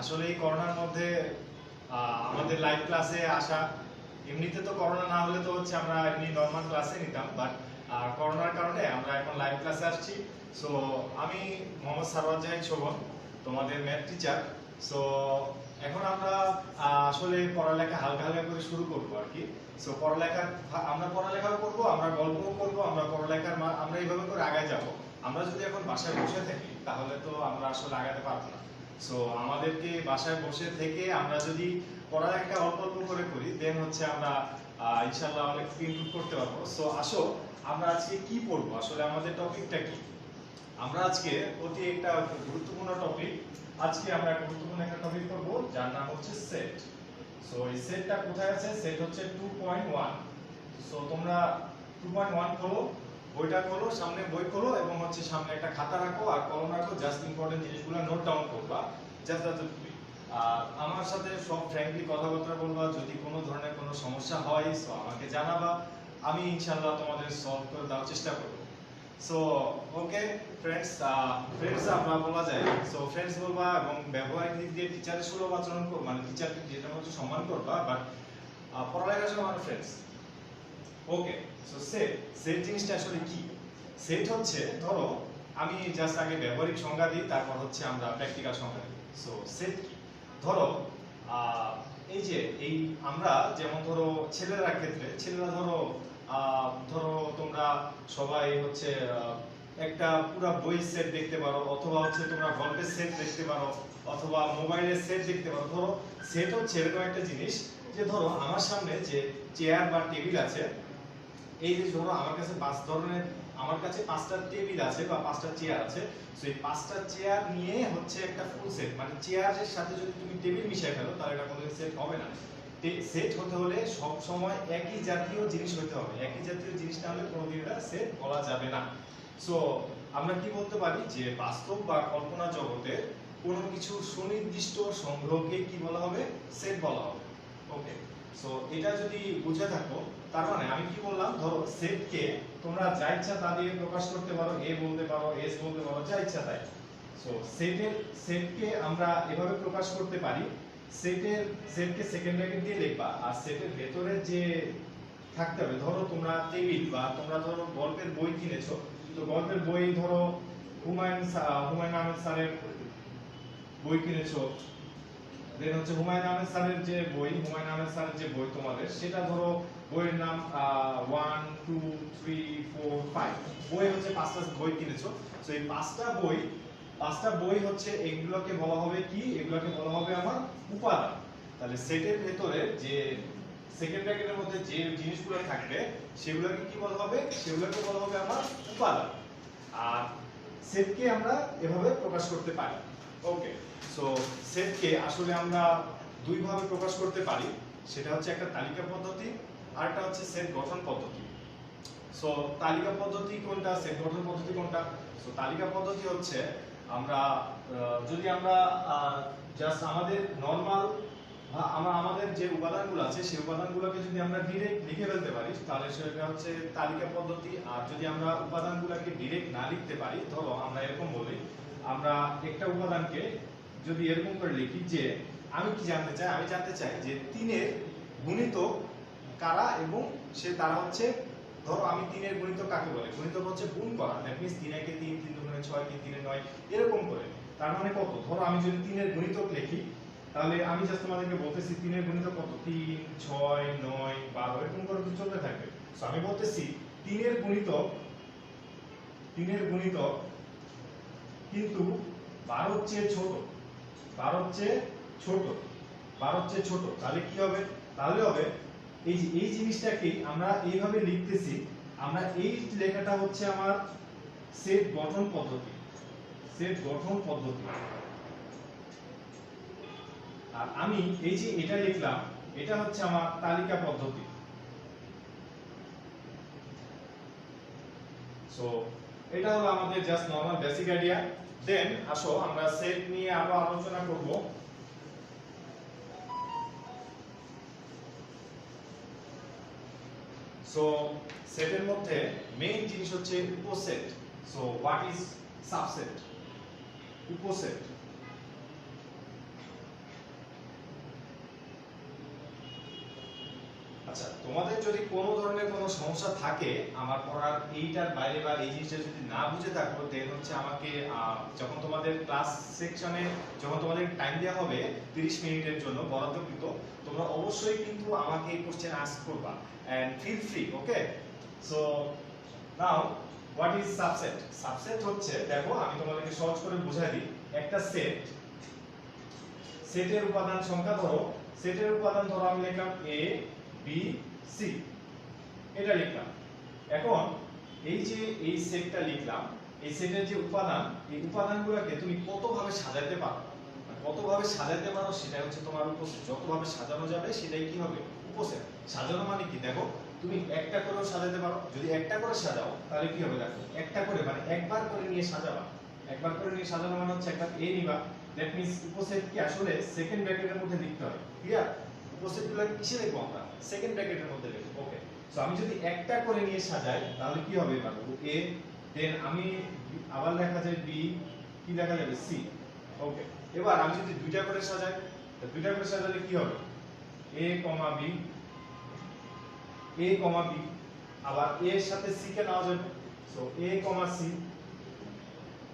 আসলে এই করোনার মধ্যে আমাদের লাইভ ক্লাসে আসা, এমনিতে তো করোনা না হলে তো হচ্ছে আমরা এমনি নর্মাল ক্লাসে নিতাম, বাট করোনার কারণে আমরা এখন লাইভ ক্লাসে আসছি। সো আমি মোহাম্মদ সারওয়ার জাহিদ শোভন, তোমাদের ম্যাথ টিচার। সো এখন আমরা আসলে পড়ালেখা হালকা হালকা করে শুরু করবো আর কি। সো আমরা পড়ালেখাও করবো, আমরা গল্পও করবো, আমরা আমরা এইভাবে করে আগায় যাব। আমরা যদি এখন বাসায় বসে থাকি তাহলে তো আমরা আসলে আগাতে পারবো না। সো আমাদেরকে বাসায় বসে থেকে আমরা যদি পড়ালেখা অল্প অল্প করে করি, দেন হচ্ছে আমরা ইনশাআল্লাহ অনেক ইমপ্রুভ করতে পারবো। সো আসো আমরা আজকে কি পড়বো, আসলে আমাদের টপিকটা কি। আমরা আজকে অতি একটা গুরুত্বপূর্ণ টপিক, আজকে আমরা গুরুত্বপূর্ণ একটা টপিক পড়বো যার নাম হচ্ছে সেট। সো এই সেটটা কোথায় আছে? সেট হচ্ছে 2.1। সো তোমরা 2.1 খোলো, বইটা খোলো, সামনে বই খোলো এবং হচ্ছে সামনে একটা খাতা রাখো আর কলম রাখো, জাস্ট ইম্পর্টেন্ট জিনিসগুলো নোট ডাউন করবা। জাস্ট এতটুকুই। আর আমার সাথে সব ফ্র্যাঙ্কলি কথাবার্তা বলবা, যদি কোনো ধরনের কোনো সমস্যা হয় সো আমাকে জানাবা, আমি ইনশাআল্লাহ তোমাদের সলভ করে দেওয়ার চেষ্টা করব। সো ওকে ফ্রেন্ডস আমরা বলা যায়। সো ফ্রেন্ডস বলবা এবং ব্যবহারিক দিক দিয়ে টিচারের সুলভ আচরণ করবা, মানে টিচারকে যেটা হচ্ছে সম্মান করবা, বাট পড়ালেখার সময় আমরা ফ্রেন্ডস। ওকে। সো সেট জিনিসটা আসলে কি? সেট হচ্ছে, ধরো আমি জাস্ট আগে ব্যবহারিক সংজ্ঞা দিই, তারপর হচ্ছে আমরা প্র্যাকটিক্যাল সংজ্ঞা দিই। সো সেট কি? ধরো আহ, এই আমরা যেমন ধরো ছেলেরা ধরো ধরো তোমরা সবাই হচ্ছে একটা পুরো বই সেট দেখতে পারো, অথবা হচ্ছে তোমরা গল্পের সেট দেখতে পারো, অথবা মোবাইলের সেট দেখতে পারো। ধরো সেট হচ্ছে এরকম একটা জিনিস যে ধরো আমার সামনে যে চেয়ার বা টেবিল আছে, এই যে ধরো আমার কাছে পাঁচটা টেবিল আছে বা পাঁচটা চেয়ার আছে। সো এই পাঁচটা চেয়ার নিয়ে হচ্ছে একটা ফুল সেট, মানে চেয়ারের সাথে যদি তুমি টেবিল মিশিয়ে ফেলো তাহলে এটা কোনো সেট হবে না। সেট হতে হলে সব সময় একই জাতীয় জিনিস হতে হবে, একই জাতীয় জিনিস না হলে কোনোদিন এটা সেট বলা যাবে না। সো আমরা কি বলতে পারি যে বাস্তব বা কল্পনা জগতে কোনো কিছু সুনির্দিষ্ট সংগ্রহকে কি বলা হবে? সেট বলা হবে। ওকে। সো এটা যদি বুঝে থাকো, তার মানে আমি কি বললাম, ধরো সেটকে তোমরা যা ইচ্ছা তা দিয়ে প্রকাশ করতে পারো, এ বলতে পারো, এস বলতে পারো, যা ইচ্ছা তাই। সো সেটকে আমরা এভাবে প্রকাশ করতে পারি। সেটকে সেকেন্ড ব্র্যাকেট দিয়ে লিখবা, আর সেটের ভেতরে যে থাকতে হবে, ধরো তোমরা টেবিল বা তোমরা ধরো গল্পের বই কিনেছো, তো গল্পের বই ধরো হুমায়ুন আহমেদ স্যারের বই কিনেছো, দেন হচ্ছে হুমায়ুন আহমেদ স্যারের যে বই তোমাদের, সেটা ধরো বইয়ের নাম 1 2 3 4 5, বই হচ্ছে পাঁচটা বই কিনেছো। সো এই পাঁচটা বই হচ্ছে এগুলোকে বলা হবে কি? এগুলোকে বলা হবে আমার উপাদান। তাহলে সেটের ভেতরে যে সেকেন্ড ব্র্যাকেটের মধ্যে যে জিনিসগুলো থাকবে সেগুলোকে কি বলা হবে? সেগুলোকে বলা হবে আমার উপাদান। আর সেটকে আমরা এভাবে প্রকাশ করতে পারি। ওকে। সো সেটকে আসলে আমরা দুই ভাবে প্রকাশ করতে পারি, সেটা হচ্ছে একটা তালিকা পদ্ধতি আর একটা হচ্ছে সেট গঠন পদ্ধতি। সো তালিকা পদ্ধতি কোনটা, সেট গঠন পদ্ধতি কোনটা? সো তালিকা পদ্ধতি হচ্ছে আমরা যদি আমরা জাস্ট আমাদের নরমাল আমাদের যে উপাদানগুলো আছে সেই উপাদানগুলোকে যদি আমরা ডিরেক্ট লিখে ফেলতে পারি তাহলে সেটা হচ্ছে তালিকা পদ্ধতি। আর যদি আমরা উপাদানগুলোকে ডিরেক্ট না লিখতে পারি, ধরো আমরা এরকম বলি, আমরা একটা উপাদানকে যদি এরকম করে লিখি যে আমি কি জানতে চাই? আমি জানতে চাই যে 3-এর গুণিতক কারা এবং তারা হচ্ছে, ধরো আমি 3-এর গুণিতক কাকে বলে? গুণিতক হচ্ছে গুণ করা, দ্যাট মিন্স 3 একে 3, 3 দুগুণে 6, 3 3 9, এরকম করে। তার মানে কত? ধরো আমি যদি 3-এর গুণিতক লিখি, তাহলে আমি জাস্ট তোমাদেরকে বলতেছি 3-এর গুণিতক কত? 3 6 9 12, এরকম করে চলতে থাকবে। সো আমি বলতেছি 3-এর গুণিতক কিন্তু 12 চেয়ে ছোট, 12 চেয়ে ছোট, 12 চেয়ে ছোট। তাহলে কি হবে? তাহলে হবে এই জিনিসটাকে আমরা এইভাবে লিখতেছি, আমরা এই লেখাটা হচ্ছে আমার সেট গঠন পদ্ধতি। আর আমি এই যে এটা লিখলাম, এটা হচ্ছে আমার তালিকা পদ্ধতি। সো এটা হলো আমাদের জাস্ট নরমাল বেসিক আইডিয়া। দেন আসো আমরা সেট নিয়ে আরো আলোচনা করব। সো সেটের মধ্যে মেইন জিনিস হচ্ছে উপসেট। So what is subset? উপসেট আচ্ছা, তোমাদের যদি কোনো ধরনের কোনো সমস্যা থাকে আমার পড়ার এইটার বাইরে বা এই জিনিসটা যদি না বুঝে থাকো, দেন হচ্ছে আমাকে যখন তোমাদের ক্লাস সেকশনে যখন তোমাদের টাইম দেওয়া হবে 30 মিনিটের জন্য বরাদ্দকৃত, তোমরা অবশ্যই কিন্তু আমাকে এই কোশ্চেন আস্ক করবা and feel free. Okay, so now what is subset? Subset হচ্ছে, দেখো আমি তোমাদেরকে সহজ করে বুঝাই দিই। একটা সেটের উপাদান সংখ্যা ধরো, সেটের উপাদান ধরো আমি লিখলাম এ বি সি, এটা লিখলাম। এখন এই যে এই সেটটা লিখলাম, এই সেটের যে উপাদান, এই উপাদানগুলোকে তুমি কতভাবে সাজাতে পারো, কতভাবে সাজাতে পারো সেটা হচ্ছে তোমার উপসেট। যতভাবে সাজানো যাবে সেটাই কি হবে? উপসেট। সাজানো মানে কি? দেখো তুমি একটা করেও সাজাতে পারো। যদি একটা করে সাজাও তাহলে কি হবে? দেখো একটা করে মানে একবার করে নিয়ে সাজাবা। একবার করে নিয়ে সাজানো মানে হচ্ছে একবার এ নিবা, দ্যাট মিন্স উপসেট কি আসলে সেকেন্ড ব্র্যাকেটের মধ্যে লিখতে হয়। ক্লিয়ার? উপসেটগুলো কিসে লিখবো আমরা? সেকেন্ড ব্র্যাকেটের মধ্যে লিখবো। ওকে, সো আমি যদি একটা করে নিয়ে সাজাই তাহলে কি হবে? এবার এ, দেন আমি আবার লেখা যায় বি, কি লেখা যাবে? সি। ওকে, এবার আমি যদি দুইটা করে সাজাই, তো দুইটা করে সাজালে কি হবে? এ কমা বি, এ কমা বি, আবার এ এর সাথে সি কে নাও যাবে, সো এ কমা সি।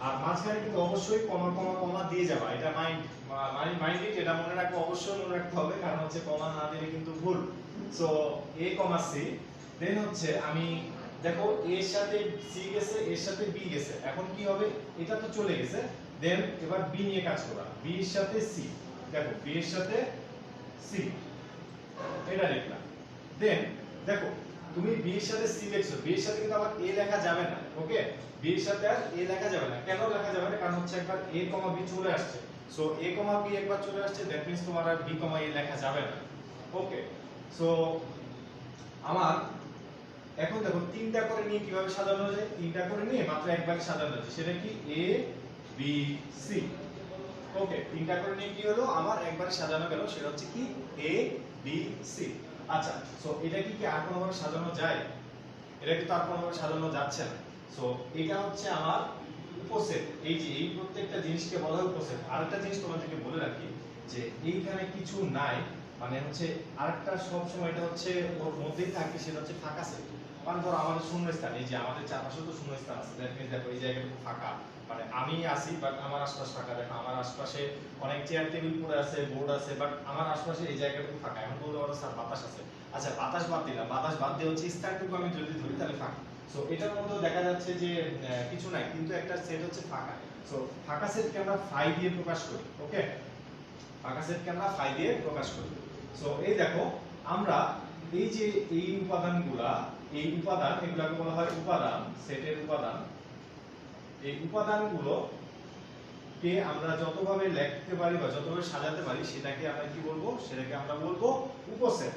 আর মাঝখানে কিন্তু অবশ্যই কমা কমা কমা দিয়ে যাবা। এটা মাইন্ড এটা মনে রাখো, অবশ্যই মনে রাখতে হবে, কারণ হচ্ছে কমা না দিলে কিন্তু ভুল। সো এ কমা সি, দেন হচ্ছে আমি দেখো এর সাথে সি গেছে, এর সাথে বি গেছে, এখন কি হবে? এটা তো চলে গেছে, দেন এবার বি নিয়ে কাজ করা। বি এর সাথে সি, দেখো বি এর সাথে সি, এটা লিখলাম। দেন দেখো তুমি বি এর সাথে সি লিখছো, বি এর সাথে কিন্তু আবার এ লেখা যাবে না। ওকে, বি এর সাথে আর এ লেখা যাবে না। কেন লেখা যাবে না? কারণ হচ্ছে একবার এ কমা বি চলে আসছে, সো এ কমা বি একবার চলে আসছে, দ্যাট মিন্স তোমার আর বি কমা এ লেখা যাবে না। ওকে, সো আমার এখন দেখো তিনটা করে নিয়ে কিভাবে সাজানো যায়? তিনটা করে নিয়ে মাত্র একবারে সাজানো যায়, সেটা কি? A B C. ওকে, তিনটা করে নিয়ে কি হলো? আমার একবারে সাজানো গেল, সেটা হচ্ছে কি? A B C. আচ্ছা, সো এটা কি আর কোনোভাবে সাজানো যায়? এটা কিন্তু আর কোনোভাবে সাজানো যাচ্ছে না। সো এটা হচ্ছে আমার উপসেট। এই যে এই প্রত্যেকটা জিনিসকে বলা হয় উপসেট। আরেকটা জিনিস তোমাদেরকে বলে রাখি, যে এইখানে কিছু নাই মানে হচ্ছে আরেকটা সব সময় এটা হচ্ছে ওর মধ্যেই থাকে, সেটা হচ্ছে ফাঁকা সেট। মানে ধরো আমাদের শূন্যস্থান, এই যে আমাদের চারপাশে তো শূন্যস্থান আছে, দ্যাট মিন্স দেখো এই জায়গাটা ফাঁকা, মানে আমি আছি বাট আমার আশপাশ ফাঁকা। দেখো আমার আশপাশে অনেক চেয়ার টেবিল পড়ে আছে, বোর্ড আছে, বাট আমার আশপাশে এই জায়গাটুকু ফাঁকা। এখন বলতে পারো স্যার বাতাস আছে, আচ্ছা বাতাস বাদ দিলাম, বাতাস বাদ দিয়ে হচ্ছে স্থানটুকু আমি যদি ধরি তাহলে ফাঁকা। সো এটার মধ্যে দেখা যাচ্ছে যে কিছু নাই, কিন্তু একটা সেট হচ্ছে ফাঁকা। সো ফাঁকা সেটকে আমরা ফাই দিয়ে প্রকাশ করি। ওকে, ফাঁকা সেটকে আমরা ফাই দিয়ে প্রকাশ করি। সো এই দেখো আমরা এই যে এই উপাদানগুলা, এই উপাদান এগুলাকে বলা হয় উপাদান, সেটের উপাদান। এই উপাদানগুলো কে আমরা যতভাবে লিখতে পারি বা যতভাবে সাজাতে পারি সেটাকে আমরা কি বলবো? সেটাকে আমরা বলবো উপসেট।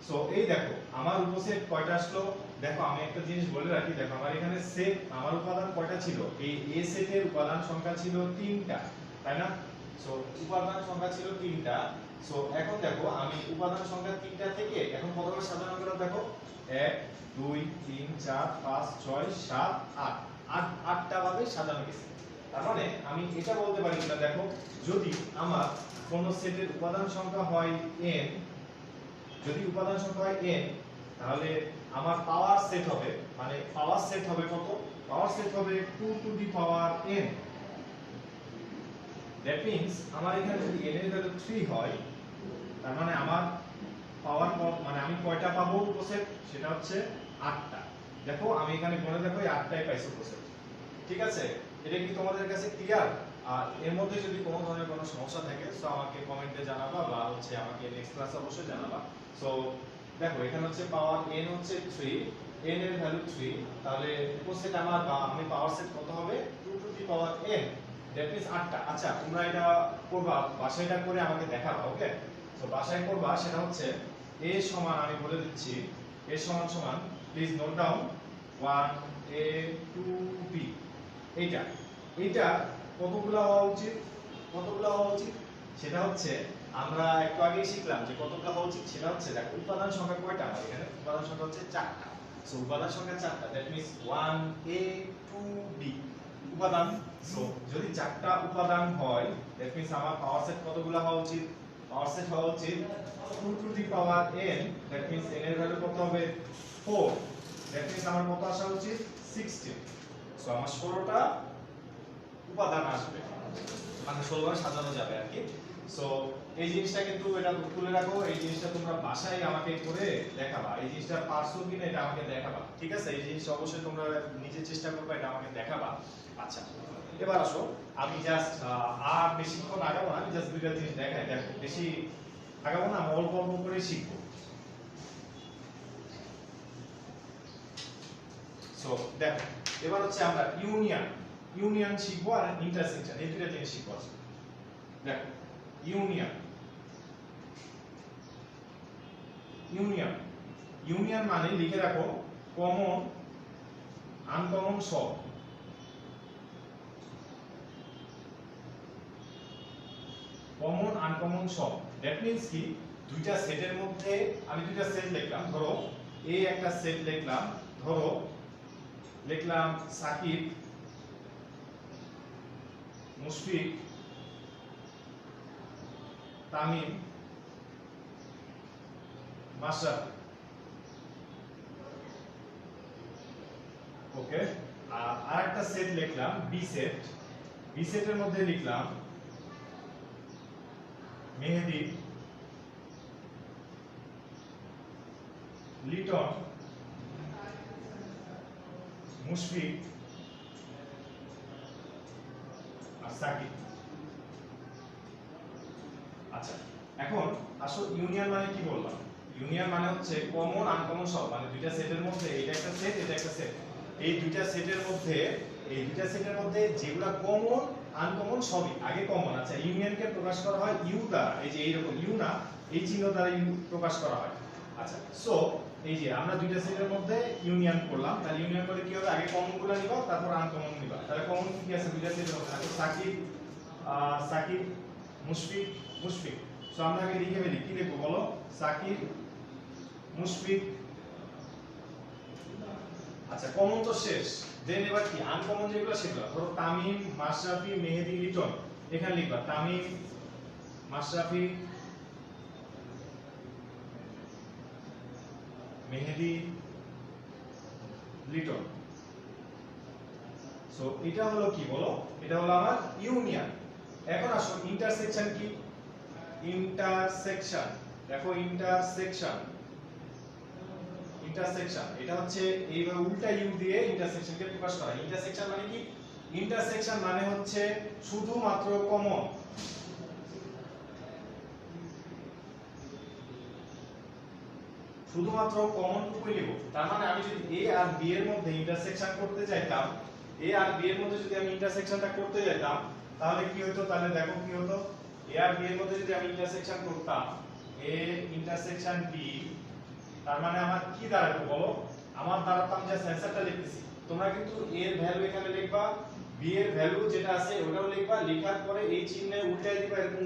সো এই দেখো আমার উপসেট কয়টা আসলো? দেখো আমি একটা জিনিস বলে রাখি, দেখো আমার এখানে সেট, আমার উপাদান কয়টা ছিল? এই এ সেটের উপাদান সংখ্যা ছিল 3টা, তাই না? সো উপাদান সংখ্যা ছিল 3টা। সো এখন দেখো আমি উপাদান সংখ্যা 3টা থেকে এখন কতভাবে সাজানো গেল? দেখো 1 2 3 4 5 6 7 8, 8টা ভাবে সাজানো গেছে। তার মানে আমি এটা বলতে পারি না, দেখো যদি আমার কোন সেটের উপাদান সংখ্যা হয় n, যদি উপাদান সংখ্যা হয় n, তাহলে আমার পাওয়ার সেট হবে, মানে পাওয়ার সেট হবে কত? পাওয়ার সেট হবে 2 to the power n। That means আমার এখানে যদি n এর ভ্যালু 3 হয়, তার মানে আমার পাওয়ার মানে আমি কয়টা পাবো উপসেট? সেটা হচ্ছে 8টা। দেখো আমি এখানে গণে দেখো এই 8টাই পাইছি উপসেট। ঠিক আছে, এটা কি তোমাদের কাছে ক্লিয়ার? আর এর মধ্যে যদি কোনো ধরনের কোনো সমস্যা থাকে সো আমাকে কমেন্টে জানাবা, বা হচ্ছে আমাকে নেক্সট ক্লাসে অবশ্যই জানাবা। সো দেখো এখানে হচ্ছে পাওয়ার n হচ্ছে 3, n এর ভ্যালু 3, তাহলে উপসেট আমার বা আমি পাওয়ার সেট কত হবে? 2 to the power n, that means 8টা। আচ্ছা তোমরা এটা করবা, বাসায় এটা করে আমাকে দেখাবা। ওকে, তো বাসায় করবা, সেটা হচ্ছে a সমান, আমি বলে দিচ্ছি, a সমান সমান please note down 1a 2b। এইটা এইটা কতগুলো হওয়া উচিত? কতগুলো হওয়া উচিত সেটা হচ্ছে আমরা একটু আগেই শিখলাম যে কতগুলো হওয়া উচিত। সেটা হচ্ছে দেখো উপাদান সংখ্যা কয়টা আমার এখানে? উপাদান সংখ্যা হচ্ছে 4টা। সো উপাদান সংখ্যা 4টা, দ্যাট মিন্স 1a 2b উপাদান। সো যদি 4টা উপাদান হয়, দ্যাট মিন্স আমার পাওয়ার সেট কতগুলো হওয়া উচিত? পাওয়ার সেট হওয়া উচিত 2 to the power n, that means n এর ভ্যালু কত হবে 4, দ্যাট মিন্স আমার কত আসা উচিত 16। সো আমার 16টা উপাদান আসবে, মানে 16 বার সাজানো যাবে আর কি। সো এই জিনিসটা কিন্তু এটা তুলে রাখো, এই জিনিসটা তোমরা বাসায় আমাকে করে দেখাবা, এই জিনিসটা পারছো কিনা এটা আমাকে দেখাবা, ঠিক আছে? এই জিনিসটা অবশ্যই তোমরা নিজে চেষ্টা করবে, এটা আমাকে দেখাবা। আচ্ছা, এবার আসো, আমি জাস্ট আর বেশিক্ষণ আগাবো না, আমি জাস্ট দুইটা জিনিস দেখাই, দেখো বেশি আগাবো না, আমি অল্প অল্প করে শিখবো। সো দেখো, এবার হচ্ছে আমরা ইউনিয়ন শিখবো আর ইন্টারসেকশন, এই দুইটা জিনিস শিখবো। দেখো, ইউনিয়ন ইউনিয়ন মানে লিখে রাখো কমন আনকমন সব। কমন আনকমন সব দ্যাট মিন্স কি, দুইটা সেটের মধ্যে আমি দুইটা সেট লিখলাম, ধরো এই একটা সেট লিখলাম, ধরো লিখলাম সাকিব, মুশফিক, তামিম, মাশরাফি। ওকে, আর আরেকটা সেট লিখলাম বি সেটের মধ্যে লিখলাম মেহেদী, লিটন, মুশফিক আর সাকিব। আচ্ছা, এখন আসো ইউনিয়ন মানে কি বললাম? ইউনিয়ন মানে হচ্ছে কমন আনকমন সব, মানে দুইটা সেটের মধ্যে এটা একটা সেট এটা একটা সেট, এই দুইটা সেটের মধ্যে যেগুলা কমন আনকমন সবই আগে কমন। আচ্ছা, ইউনিয়নকে প্রকাশ করা হয় ইউ দ্বারা, এই যে এইরকম ইউ না, এই চিহ্ন দ্বারা ইউ প্রকাশ করা হয়। আচ্ছা, সো এই যে আমরা দুইটা সেটের মধ্যে ইউনিয়ন করলাম, তাহলে ইউনিয়ন করলে কি হবে, আগে কমন গুলো নিবা তারপর আনকমন নিবা। তাহলে কমন কি আছে দুইটা সেটের মধ্যে? আচ্ছা, সাকিব, মুশফিক। সো আমরা আগে লিখে ফেলি, কি লিখবো বলো? সাকিব, মুশফিক। আচ্ছা, কমন তো শেষ, দেন এবার কি আনকমন যেগুলো সেগুলো, ধরো তামিম, মাশরাফি, মেহেদী, লিটন। এখানে লিখবা তামিম, মাশরাফি, মেহেদী, লিটন। সো এটা হলো কি বলো? এটা হলো আমার ইউনিয়ন। এখন আসো ইন্টারসেকশন কি? ইন্টারসেকশন, দেখো ইন্টারসেকশন এটা হচ্ছে এইভাবে উল্টা ইউ দিয়ে ইন্টারসেকশনকে প্রকাশ করা। ইন্টারসেকশন মানে কি? ইন্টারসেকশন মানে হচ্ছে শুধুমাত্র কমন, শুধুমাত্র কমন টুকুই নিব। তার মানে আমি যদি এ আর বি এর মধ্যে ইন্টারসেকশন করতে যাইতাম, এ আর বি এর মধ্যে যদি আমি ইন্টারসেকশনটা করতে যেতাম, তাহলে কি হতো? তাহলে দেখো কি হতো, এ আর বি এর মধ্যে যদি আমি ইন্টারসেকশন করতাম, এ ইন্টারসেকশন বি, তার মানে আমার কি দাঁড়াতো বলো? আমার দাঁড়াতাম যে সেন্সারটা লিখতেছি, তোমরা কিন্তু এ এর ভ্যালু এখানে লিখবা, বি এর ভ্যালু যেটা আছে ওটাও লিখবা, লেখার পরে এই চিহ্নে উল্টাই দিবা, এরকম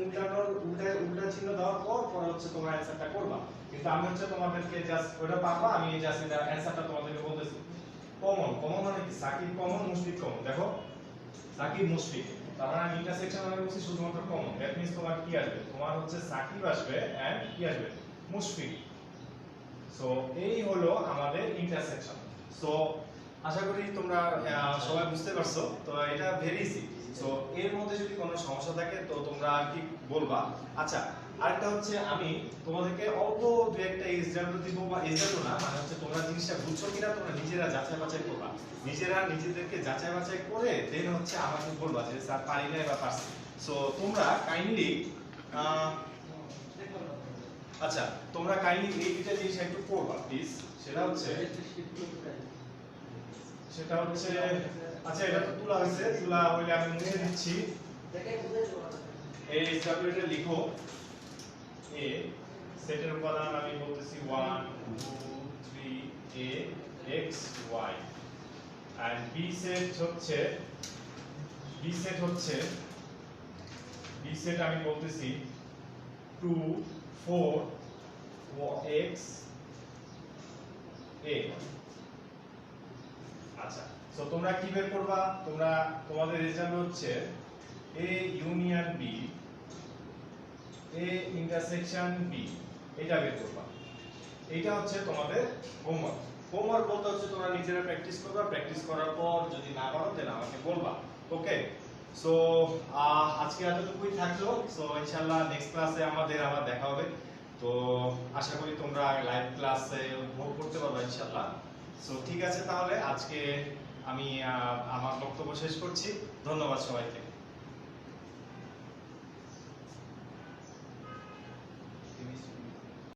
উল্টা চিহ্ন দেওয়ার পর পরে হচ্ছে তোমরা অ্যানসারটা করবা। কিন্তু আমি হচ্ছে তোমাদেরকে জাস্ট ওটা পারবা, আমি জাস্ট এটা অ্যানসারটা তোমাদেরকে বলতেছি। কমন মানে কি? Shakib common, Mushfiq common. দেখো সাকিব, মুশফিক, তার মানে আমি ইন্টারসেকশন মানে বলছি শুধুমাত্র কমন, দ্যাট মিন্স তোমার কি আসবে? তোমার হচ্ছে সাকিব আসবে এন্ড কি আসবে? মুশফিক। সো এই হলো আমাদের ইন্টারসেকশন। সো আশা করি তোমরা সবাই বুঝতে পারছো। তো এটা ভেরি ইজি। সো এর মধ্যে যদি কোনো সমস্যা থাকে তো তোমরা আর কি বলবা। আচ্ছা, আরেকটা হচ্ছে আমি তোমাদেরকে অল্প দু একটা এক্সাম্পল দিব, বা এক্সাম্পল না, মানে হচ্ছে তোমরা জিনিসটা বুঝছো কিনা তোমরা নিজেরা যাচাই বাছাই করবা, নিজেদেরকে যাচাই বাছাই করে দেন হচ্ছে আমাকে বলবা যে স্যার পারি না বা পারছি। সো তোমরা কাইন্ডলি আচ্ছা, তোমরা কাইন্ডলি এই দুইটা জিনিস একটু করবা প্লিজ। সেটা হচ্ছে আচ্ছা, এটা তো তোলা হয়েছে, তোলা হইলে আমি মুছে দিচ্ছি। এই স্ট্যাবুলেটে লিখো এ সেটের উপাদান আমি বলতেছি 1 2 3 a x y, আর বি সেট আমি বলতেছি 2 4 x a। আচ্ছা, সো তোমরা কি বের করবা? তোমাদের রেজাল্ট হচ্ছে a union b A intersection B, এটা বের করবা। এইটা হচ্ছে তোমাদের হোমওয়ার্ক। হোমওয়ার্ক বলতে হচ্ছে তোমরা নিজেরা প্র্যাকটিস করবা, প্র্যাকটিস করার পর যদি না পারো দেন আমাকে বলবা। ওকে, সো আজকে এতটুকুই থাকলো। সো ইনশাআল্লাহ নেক্সট ক্লাসে আমাদের আবার দেখা হবে। তো আশা করি তোমরা লাইভ ক্লাসে উপভোগ করতে পারবে ইনশাআল্লাহ। সো ঠিক আছে, তাহলে আজকে আমি আমার বক্তব্য শেষ করছি। ধন্যবাদ সবাইকে।